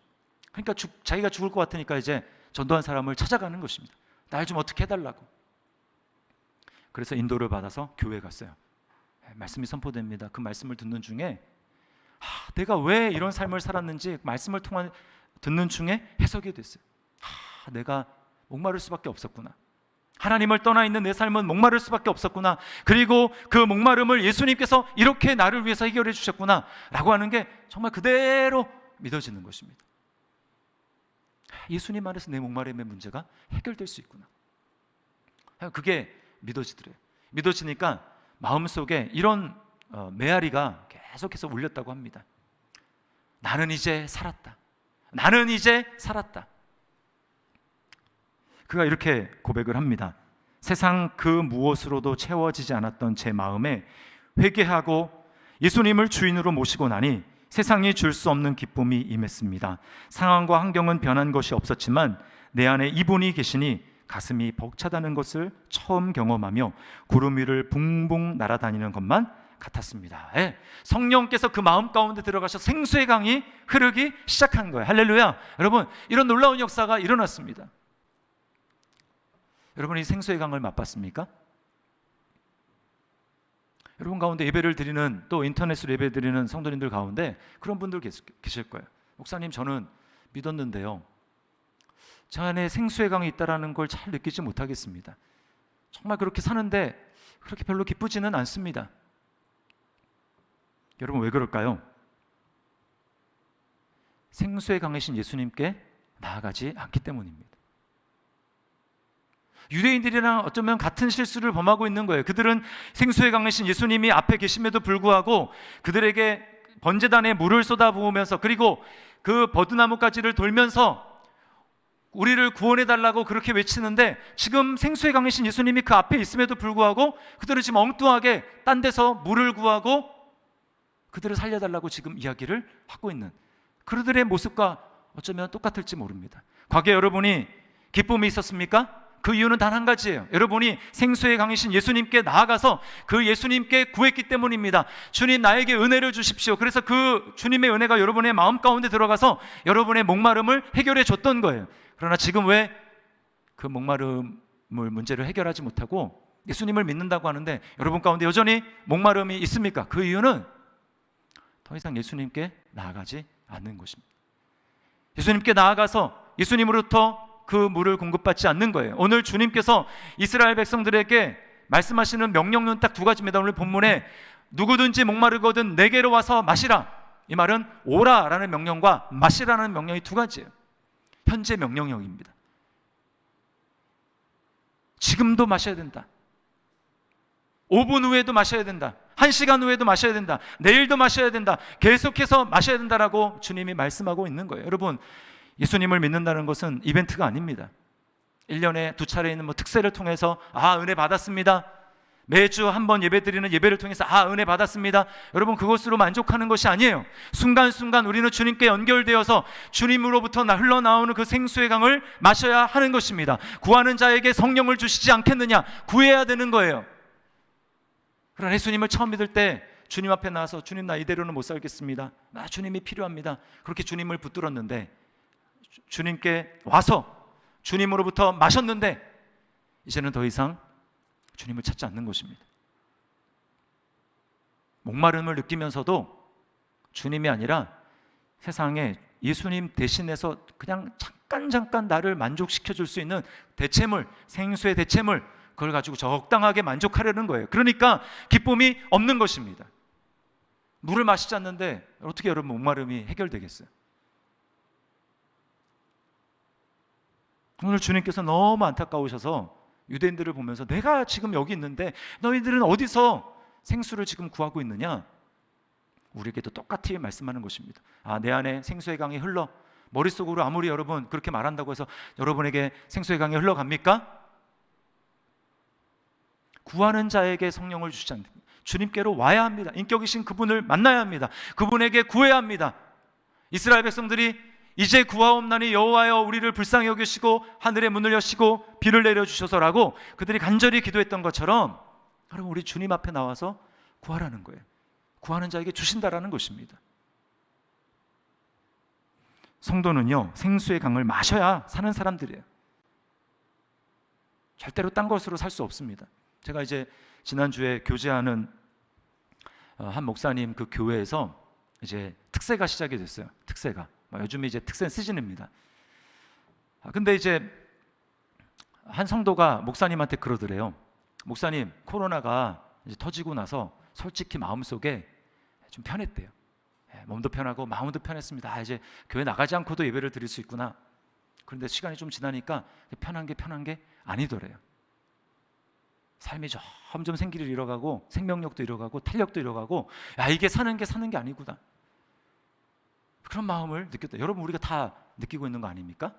그러니까 자기가 죽을 것 같으니까 이제 전도한 사람을 찾아가는 것입니다. 날 좀 어떻게 해달라고. 그래서 인도를 받아서 교회에 갔어요. 말씀이 선포됩니다. 그 말씀을 듣는 중에 내가 왜 이런 삶을 살았는지 말씀을 통한 듣는 중에 해석이 됐어요. 내가 목마를 수밖에 없었구나. 하나님을 떠나 있는 내 삶은 목마를 수밖에 없었구나. 그리고 그 목마름을 예수님께서 이렇게 나를 위해서 해결해 주셨구나 라고 하는 게 정말 그대로 믿어지는 것입니다. 예수님 안에서 내 목마름의 문제가 해결될 수 있구나. 그게 믿어지더래요. 믿어지니까 마음속에 이런 메아리가 계속해서 울렸다고 합니다. 나는 이제 살았다. 나는 이제 살았다. 그가 이렇게 고백을 합니다. 세상 그 무엇으로도 채워지지 않았던 제 마음에 회개하고 예수님을 주인으로 모시고 나니 세상이 줄 수 없는 기쁨이 임했습니다. 상황과 환경은 변한 것이 없었지만 내 안에 이분이 계시니 가슴이 벅차다는 것을 처음 경험하며 구름 위를 붕붕 날아다니는 것만 같았습니다. 성령께서 그 마음 가운데 들어가셔서 생수의 강이 흐르기 시작한 거예요. 할렐루야. 여러분, 이런 놀라운 역사가 일어났습니다. 여러분이 생수의 강을 맛봤습니까? 여러분 가운데 예배를 드리는, 또 인터넷으로 예배 드리는 성도님들 가운데 그런 분들 계실 거예요. 목사님, 저는 믿었는데요, 저 안에 생수의 강이 있다는 걸 잘 느끼지 못하겠습니다. 정말 그렇게 사는데 그렇게 별로 기쁘지는 않습니다. 여러분, 왜 그럴까요? 생수의 강이신 예수님께 나아가지 않기 때문입니다. 유대인들이랑 어쩌면 같은 실수를 범하고 있는 거예요. 그들은 생수의 강이신 예수님이 앞에 계심에도 불구하고 그들에게 번제단에 물을 쏟아부으면서, 그리고 그 버드나무 가지를 돌면서 우리를 구원해달라고 그렇게 외치는데, 지금 생수의 강이신 예수님이 그 앞에 있음에도 불구하고 그들은 지금 엉뚱하게 딴 데서 물을 구하고 그들을 살려달라고 지금 이야기를 하고 있는 그들의 모습과 어쩌면 똑같을지 모릅니다. 과거에 여러분이 기쁨이 있었습니까? 그 이유는 단 한 가지예요. 여러분이 생수의 강이신 예수님께 나아가서 그 예수님께 구했기 때문입니다. 주님, 나에게 은혜를 주십시오. 그래서 그 주님의 은혜가 여러분의 마음 가운데 들어가서 여러분의 목마름을 해결해 줬던 거예요. 그러나 지금 왜 그 문제를 해결하지 못하고 예수님을 믿는다고 하는데 여러분 가운데 여전히 목마름이 있습니까? 그 이유는 더 이상 예수님께 나아가지 않는 것입니다. 예수님께 나아가서 예수님으로부터 그 물을 공급받지 않는 거예요. 오늘 주님께서 이스라엘 백성들에게 말씀하시는 명령은 딱 두 가지입니다. 오늘 본문에 누구든지 목마르거든 내게로 와서 마시라. 이 말은 오라라는 명령과 마시라는 명령이 두 가지예요. 현재 명령형입니다. 지금도 마셔야 된다. 5분 후에도 마셔야 된다. 1시간 후에도 마셔야 된다. 내일도 마셔야 된다. 계속해서 마셔야 된다라고 주님이 말씀하고 있는 거예요. 여러분, 예수님을 믿는다는 것은 이벤트가 아닙니다. 1년에 2차례 있는 특세를 통해서 은혜 받았습니다. 매주 한 번 예배드리는 예배를 통해서 은혜 받았습니다. 여러분, 그것으로 만족하는 것이 아니에요. 순간순간 우리는 주님께 연결되어서 주님으로부터 흘러나오는 그 생수의 강을 마셔야 하는 것입니다. 구하는 자에게 성령을 주시지 않겠느냐? 구해야 되는 거예요. 그러나 예수님을 처음 믿을 때 주님 앞에 나와서 주님, 나 이대로는 못 살겠습니다. 나 주님이 필요합니다. 그렇게 주님을 붙들었는데, 주님께 와서 주님으로부터 마셨는데 이제는 더 이상 주님을 찾지 않는 것입니다. 목마름을 느끼면서도 주님이 아니라 세상에 예수님 대신해서 그냥 잠깐 나를 만족시켜 줄 수 있는 대체물, 생수의 대체물, 그걸 가지고 적당하게 만족하려는 거예요. 그러니까 기쁨이 없는 것입니다. 물을 마시지 않는데 어떻게 여러분 목마름이 해결되겠어요? 오늘 주님께서 너무 안타까우셔서 유대인들을 보면서 내가 지금 여기 있는데 너희들은 어디서 생수를 지금 구하고 있느냐? 우리에게도 똑같이 말씀하는 것입니다. 내 안에 생수의 강이 흘러. 머릿속으로 아무리 여러분 그렇게 말한다고 해서 여러분에게 생수의 강이 흘러갑니까? 구하는 자에게 성령을 주시지 않습니다. 주님께로 와야 합니다. 인격이신 그분을 만나야 합니다. 그분에게 구해야 합니다. 이스라엘 백성들이 이제 구하옵나니 여호와여 우리를 불쌍히 여기시고 하늘의 문을 여시고 비를 내려주셔서라고 그들이 간절히 기도했던 것처럼 여러분, 우리 주님 앞에 나와서 구하라는 거예요. 구하는 자에게 주신다라는 것입니다. 성도는요, 생수의 강을 마셔야 사는 사람들이에요. 절대로 딴 것으로 살 수 없습니다. 제가 이제 지난주에 교제하는 한 목사님 그 교회에서 이제 특세가 시작이 됐어요. 특세가 요즘에 이제 특세 시즌입니다. 근데 이제 한 성도가 목사님한테 그러더래요. 목사님, 코로나가 이제 터지고 나서 솔직히 마음속에 좀 편했대요. 몸도 편하고 마음도 편했습니다. 이제 교회 나가지 않고도 예배를 드릴 수 있구나. 그런데 시간이 좀 지나니까 편한 게 아니더래요. 삶이 점점 생기를 잃어가고 생명력도 잃어가고 탄력도 잃어가고, 이게 사는 게 아니구나. 그런 마음을 느꼈다. 여러분, 우리가 다 느끼고 있는 거 아닙니까?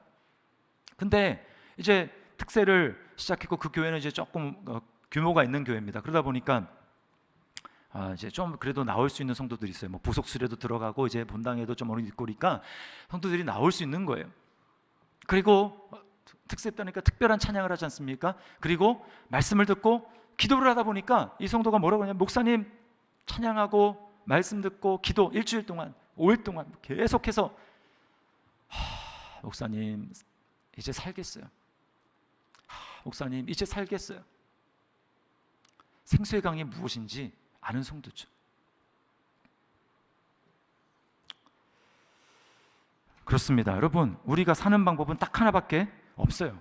근데 이제 특세를 시작했고 그 교회는 이제 조금 규모가 있는 교회입니다. 그러다 보니까 이제 좀 그래도 나올 수 있는 성도들이 있어요. 뭐 부속수레도 들어가고 이제 본당에도 좀 어느 있고 그러니까 성도들이 나올 수 있는 거예요. 그리고 특세 때니까 특별한 찬양을 하지 않습니까? 그리고 말씀을 듣고 기도를 하다 보니까 이 성도가 뭐라고 하냐면, 목사님 찬양하고 말씀 듣고 기도 일주일 동안 5일 동안 계속해서 목사님 이제 살겠어요. 목사님 이제 살겠어요. 생수의 강이 무엇인지 아는 성도죠. 그렇습니다. 여러분, 우리가 사는 방법은 딱 하나밖에 없어요.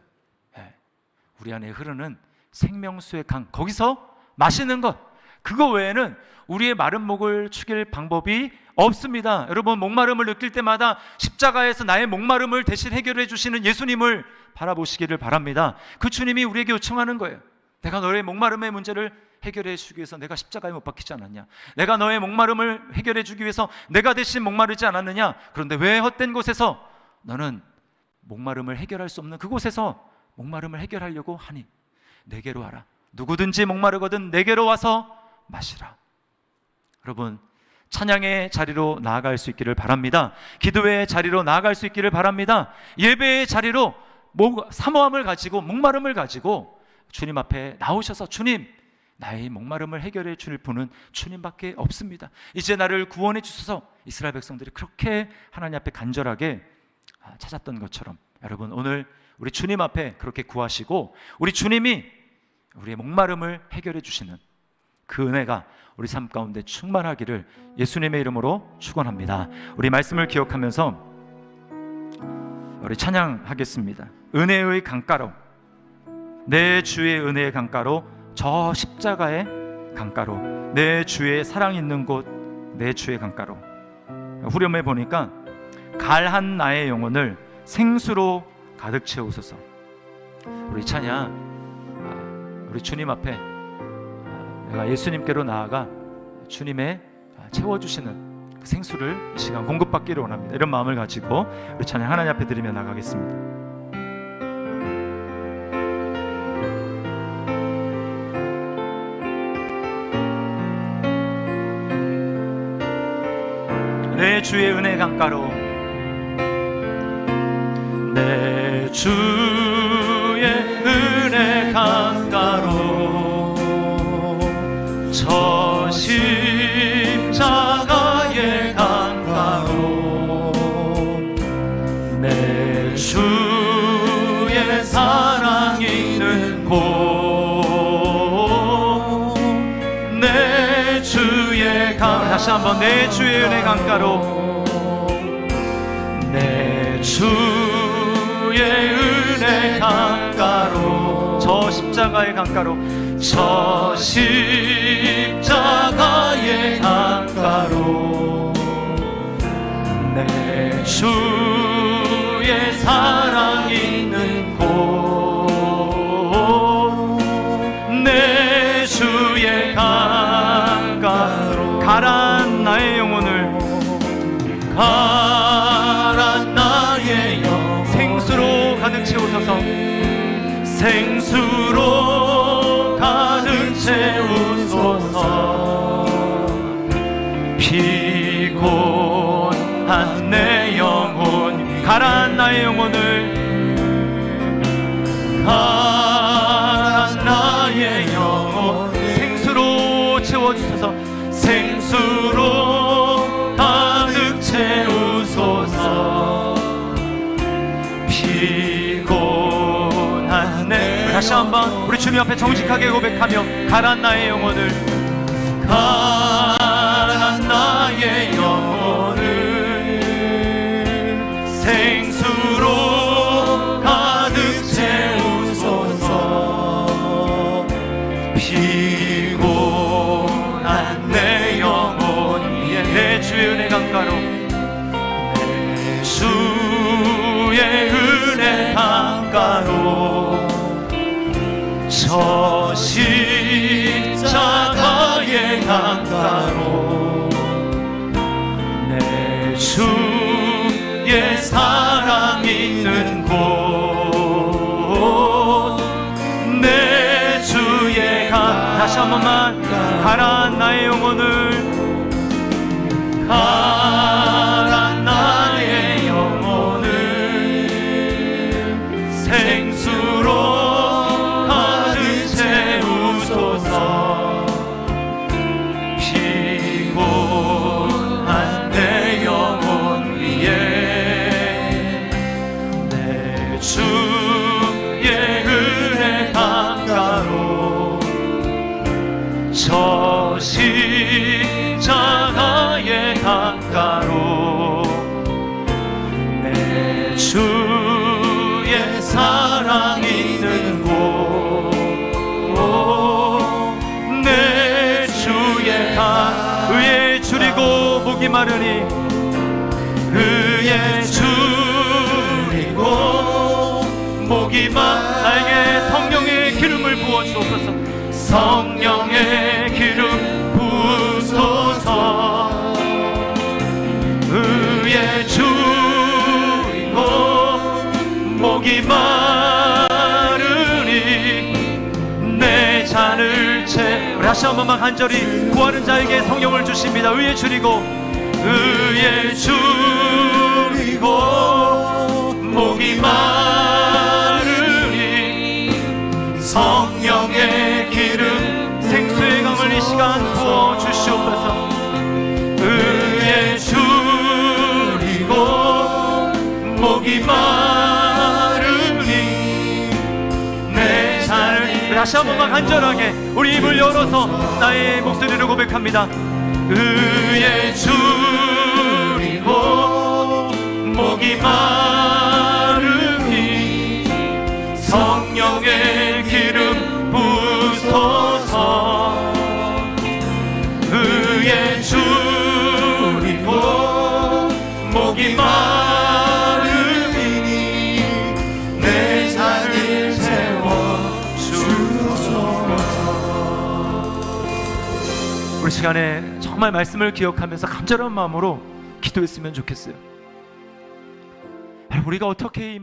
우리 안에 흐르는 생명수의 강, 거기서 마시는 것, 그거 외에는 우리의 마른 목을 축일 방법이 없습니다. 여러분, 목마름을 느낄 때마다 십자가에서 나의 목마름을 대신 해결해 주시는 예수님을 바라보시기를 바랍니다. 그 주님이 우리에게 요청하는 거예요. 내가 너의 목마름의 문제를 해결해 주기 위해서 내가 십자가에 못 박히지 않았냐? 내가 너의 목마름을 해결해 주기 위해서 내가 대신 목마르지 않았느냐? 그런데 왜 헛된 곳에서 너는 목마름을 해결할 수 없는 그곳에서 목마름을 해결하려고 하니? 내게로 와라. 누구든지 목마르거든 내게로 와서 마시라. 여러분, 찬양의 자리로 나아갈 수 있기를 바랍니다. 기도의 자리로 나아갈 수 있기를 바랍니다. 예배의 자리로 사모함을 가지고 목마름을 가지고 주님 앞에 나오셔서, 주님, 나의 목마름을 해결해 줄 분은 주님밖에 없습니다. 이제 나를 구원해 주셔서, 이스라엘 백성들이 그렇게 하나님 앞에 간절하게 찾았던 것처럼 여러분, 오늘 우리 주님 앞에 그렇게 구하시고 우리 주님이 우리의 목마름을 해결해 주시는 그 은혜가 우리 삶 가운데 충만하기를 예수님의 이름으로 축원합니다. 우리 말씀을 기억하면서 우리 찬양하겠습니다. 은혜의 강가로, 내 주의 은혜의 강가로, 저 십자가의 강가로, 내 주의 사랑 있는 곳, 내 주의 강가로. 후렴에 보니까 갈한 나의 영혼을 생수로 가득 채우소서. 우리 찬양, 우리 주님 앞에 내가 예수님께로 나아가 주님의 채워주시는 그 생수를 이 시간 공급받기를 원합니다. 이런 마음을 가지고 우리 찬양 하나님 앞에 드리며 나가겠습니다. 내 주의 은혜 강가로, 내 주의 은혜 강가로, 저 십자가의 강가로, 내 주의 사랑 있는 곳, 내 주의 강, 다시 한번 내 주의 은혜 강가로, 내 주의 은혜 강가로, 저 십자가의 강가로, 저 십자가의 강가로, 내 주의 사랑 있는 곳, 내 주의 강가로, 가란 나의 영혼을, 가란 나의 영, 생수로 가득 채우소서. 생수로 가득 나의 영혼을 가란 나의 영혼 생수로 채워주소서. 생수로 가득 채우소서. 피곤한 내 다시 한번 우리 주님 앞에 정직하게 고백하며 가란 나의 영혼을 가란 나의 영혼을 생수로 가득 채우소서. 피곤한 내 영혼 위에 내 주의 은혜 강가로 내 주의 은혜 강가로 저 십자가의 강가로 내 주의 사랑 있는 곳 내 주의 강 다시 한 번만 가란 나의 영혼을 가란 나의 영혼을 생수로 가득 채우소서. 피곤한 내 영혼 위에 내 주의 은혜 강가로 저 십자가의 강가로 내 주의 사랑 있는 곳 내 주의 강 의에 줄이고 목이 마르니 의에 줄이고 목이 나에게 성령의 기름을 부어주옵소서. 성령의 기름 부소서. 의에 줄이고 목이 마르니 내 잔을 채 우리 다시 한 번만 간절히 구하는 자에게 성령을 주십니다. 의에 줄이고 의에 줄이고 목이 마르니 성령의 기름 생수의 강을 이 시간 부어 주시옵소서. 의에 줄이고 목이 마르니 내 잔을 다시 한 번만 간절하게 우리 입을 열어서 나의 목소리를 고백합니다. 의에 줄이고 목이 마르니 성령의 기름 부소서. 의에 줄이고 목이 마르니 내 잔을 채워주소서. 우리 시간에 정말 말씀을 기억하면서 간절한 마음으로 기도했으면 좋겠어요. 우리가 어떻게